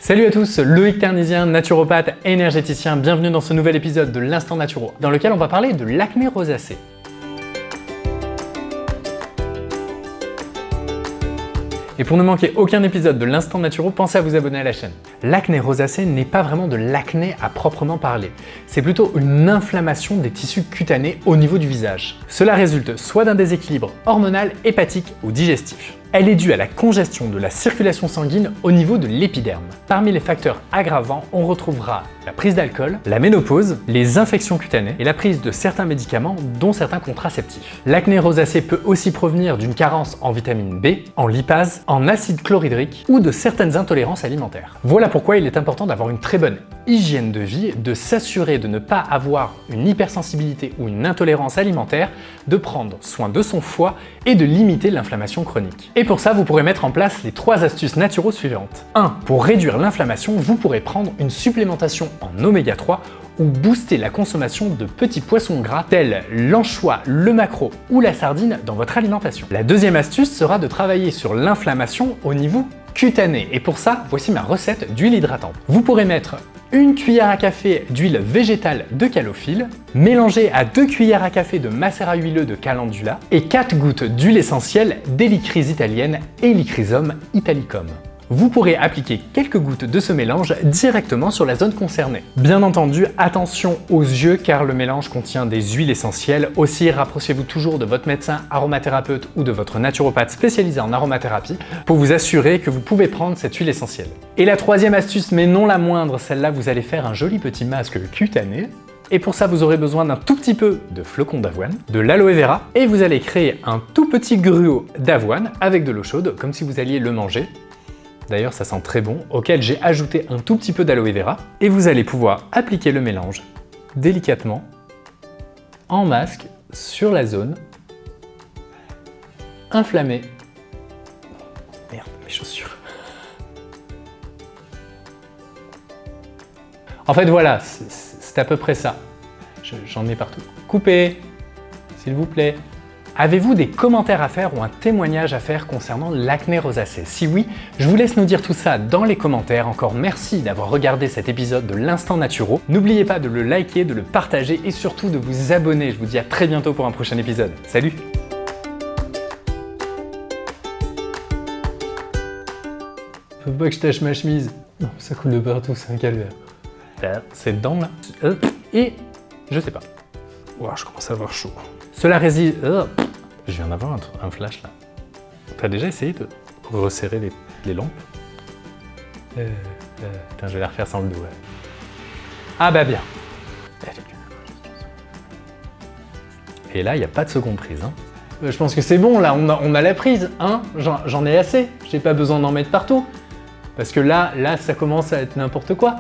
Salut à tous, Loïc Ternisien, naturopathe et énergéticien, bienvenue dans ce nouvel épisode de l'Instant Naturo, dans lequel on va parler de l'acné rosacée. Et pour ne manquer aucun épisode de l'Instant Naturo, pensez à vous abonner à la chaîne. L'acné rosacée n'est pas vraiment de l'acné à proprement parler. C'est plutôt une inflammation des tissus cutanés au niveau du visage. Cela résulte soit d'un déséquilibre hormonal, hépatique ou digestif. Elle est due à la congestion de la circulation sanguine au niveau de l'épiderme. Parmi les facteurs aggravants, on retrouvera la prise d'alcool, la ménopause, les infections cutanées et la prise de certains médicaments, dont certains contraceptifs. L'acné rosacée peut aussi provenir d'une carence en vitamine B, en lipase, en acide chlorhydrique ou de certaines intolérances alimentaires. Voilà pourquoi il est important d'avoir une très bonne hygiène de vie, de s'assurer de ne pas avoir une hypersensibilité ou une intolérance alimentaire, de prendre soin de son foie et de limiter l'inflammation chronique. Et pour ça, vous pourrez mettre en place les 3 astuces naturaux suivantes. 1. Pour réduire l'inflammation, vous pourrez prendre une supplémentation en oméga 3 ou booster la consommation de petits poissons gras tels l'anchois, le maquereau ou la sardine dans votre alimentation. La deuxième astuce sera de travailler sur l'inflammation au niveau cutané. Et pour ça, voici ma recette d'huile hydratante. Vous pourrez mettre 1 cuillère à café d'huile végétale de calophylle, mélangée à 2 cuillères à café de macérat huileux de calendula et 4 gouttes d'huile essentielle d'Helichrys italienne et Helichrysum italicum. Vous pourrez appliquer quelques gouttes de ce mélange directement sur la zone concernée. Bien entendu, attention aux yeux car le mélange contient des huiles essentielles. Aussi, rapprochez-vous toujours de votre médecin aromathérapeute ou de votre naturopathe spécialisé en aromathérapie pour vous assurer que vous pouvez prendre cette huile essentielle. Et la troisième astuce, mais non la moindre, celle-là, vous allez faire un joli petit masque cutané. Et pour ça, vous aurez besoin d'un tout petit peu de flocons d'avoine, de l'aloe vera, et vous allez créer un tout petit gruau d'avoine avec de l'eau chaude, comme si vous alliez le manger. D'ailleurs, ça sent très bon, auquel j'ai ajouté un tout petit peu d'aloe vera. Et vous allez pouvoir appliquer le mélange délicatement, en masque, sur la zone inflammée. Merde, mes chaussures. En fait, voilà, c'est à peu près ça. J'en ai partout. Coupez, s'il vous plaît. Avez-vous des commentaires à faire ou un témoignage à faire concernant l'acné rosacée? Si oui, je vous laisse nous dire tout ça dans les commentaires. Encore merci d'avoir regardé cet épisode de l'Instant Naturo. N'oubliez pas de le liker, de le partager et surtout de vous abonner. Je vous dis à très bientôt pour un prochain épisode. Salut! Faut pas que je tâche ma chemise. Non, ça coule de partout, c'est un calvaire. C'est dedans là. Et je sais pas. Ouah, je commence à avoir chaud. Cela réside... Je viens d'avoir un flash là. T'as déjà essayé de resserrer les lampes? Putain, je vais la refaire sans le dos. Ouais. Ah bah bien. Et là, il n'y a pas de seconde prise. Hein. Je pense que c'est bon, là, on a la prise. Hein, j'en ai assez. J'ai pas besoin d'en mettre partout. Parce que là, ça commence à être n'importe quoi.